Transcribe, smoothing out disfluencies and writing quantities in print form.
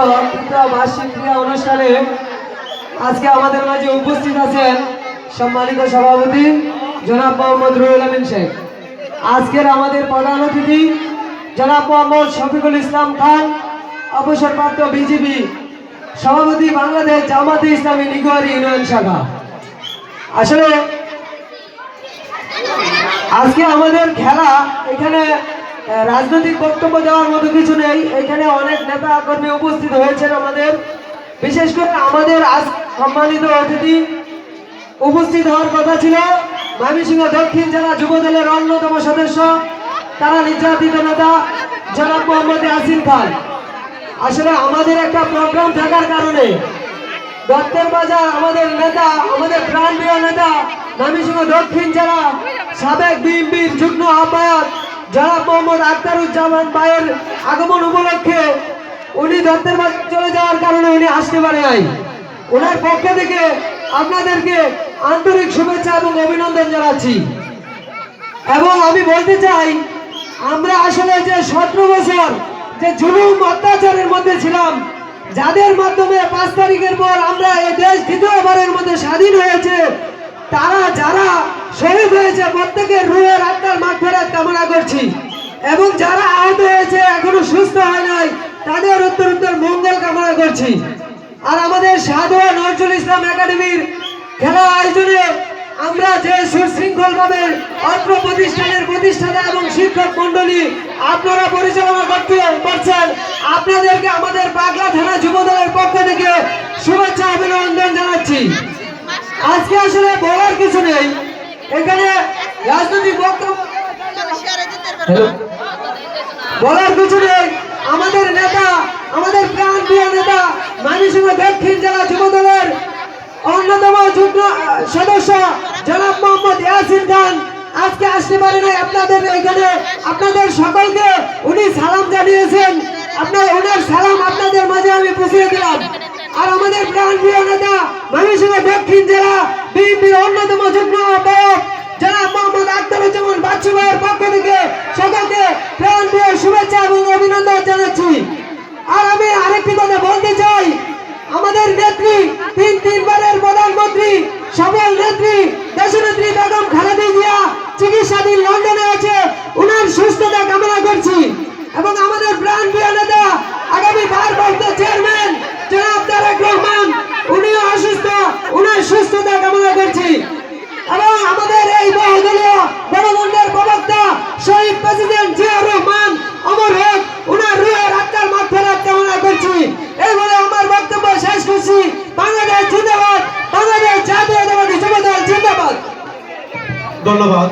আয়োজিত বার্ষিক ক্রীড়া অনুষ্ঠানে আজকে আমাদের মাঝে উপস্থিত আছেন সম্মানিত সভাপতি জনাব মোহাম্মদ রুহুল আমিন শেখ। আজকের আমাদের প্রধান অতিথি জনাব মোহাম্মদ শফিকুল ইসলাম খান, অবসরপ্রাপ্ত বিজিবি সভাপতি, বাংলাদেশ জামাতে ইসলামী নিগোয়ারি ইউনিয়ন শাখা। আসলে আজকে আমাদের খেলা, এখানে রাজনৈতিক বক্তব্য দেওয়ার মতো কিছু নেই। এখানে অনেক নেতা কর্মী উপস্থিত হয়েছেন আমাদের, বিশেষ করে আমাদের আজ সম্মানিত অতিথি উপস্থিত হওয়ার কথা ছিল ময়মনসিংহ দক্ষিণ জেলা যুব দলের অন্যতম সদস্য, তারা নির্যাতিত নেতা জনাব মোহাম্মদ ইয়াসিন খান। আসলে আমাদের একটা প্রোগ্রাম থাকার কারণে দত্তের বাজার আমাদের নেতা, আমাদের প্রাণপ্রিয় নেতা ময়মনসিংহ দক্ষিণ জেলা সাবেক বিএনপির যুগ্ম আহ্বায়ক জনাব মোহাম্মদ আখতারুজ্জামান ভাইয়ের আগমন উপলক্ষে উনি দত্তের বাজার চলে যাওয়ার কারণে উনি আসতে পারে নাই। ওনার পক্ষ থেকে আপনাদেরকে আন্তরিক শুভেচ্ছা এবং অভিনন্দন জানাচ্ছি। এবং আমি বলতে চাই, আমরা আসলে যে 17 বছর যে জুলুম অত্যাচারের মধ্যে ছিলাম, যাদের মাধ্যমে 5 তারিখের পর আমরা এই দেশ দ্বিতীয়বারের মধ্যে স্বাধীন হয়েছে, তারা যারা শহীদ হয়েছে প্রত্যেকের রুহের আত্মার মাগফিরাত কামনা করছি। এবং যারা আহত হয়েছে এখনো সুস্থ হয় নাই, তাদের উত্তরোত্তর মঙ্গল কামনা করছি। আর আমাদের সাধুয়া নজরুল ইসলাম একাডেমির খেলা আয়োজনে আমরা যে সুশৃঙ্খল ভাবে অত্র প্রতিষ্ঠানের প্রতিষ্ঠাতা এবং শিক্ষক মন্ডলী আপনারা পরিচালনা করছেন, আপনাদেরকে আমাদের পাগলা থানা যুব দলের পক্ষ থেকে শুভেচ্ছা অভিনন্দন জানাচ্ছি। আজকে আসলে বলার কিছু নেই, এখানে রাজনৈতিক বক্তব্য বলার কিছু নেই। আমাদের নেতা, আমাদের প্রাণপ্রিয় নেতা ময়মনসিংহ দক্ষিণ জেলা যুব দলের অন্যতম যুগ্ম সদস্য জনাব মোহাম্মদ ইয়াসিন খান আজকে আসতে পারে নাই। আপনাদের এখানে আপনাদের সকলকে উনি সালাম জানিয়েছেন, ওনার সালাম আপনাদের মাঝে আমি পৌঁছে দিলাম। আর আমাদের প্রাণপ্রিয় নেতা ময়মনসিংহ দক্ষিণ জেলা বিএনপির অন্যতম যুগ্ম আহ্বায়ক জনাব মোহাম্মদ আখতারুজ্জামান বাচ্চু ভাইয়ের পক্ষ থেকে সকলকে প্রাণপ্রিয় শুভেচ্ছা এবং অভিনন্দন জানাচ্ছি। আর আমি আরেকটি কথা বলতে চাই, আমাদের নেত্রী, তিনবারের প্রধানমন্ত্রী, সফল নেত্রী দেশনেত্রী বেগম খালেদা জিয়া চিকিৎসাধীন লন্ডনে আছে, উনার সুস্থতা কামনা করছি। এবং আমাদের প্রাণপ্রিয় নেতা আগামী ভারপ্রাপ্ত চেয়ারম্যান জনাব তারেক রহমান, উনিও অসুস্থ, উনার সুস্থতা কামনা করছি। এবং আমাদের এই বহুদলীয় গণতন্ত্রের প্রবক্তা শহীদ প্রেসিডেন্ট জিয়াউর রহমান অমর হোক, উনার রুহের আত্মার মাগফিরাত কামনা করছি। এই বলে আমার বক্তব্য শেষ করছি। বাংলাদেশ জিন্দাবাদ, বাংলাদেশ জাতীয়তাবাদী যুব দল জিন্দাবাদ। ধন্যবাদ।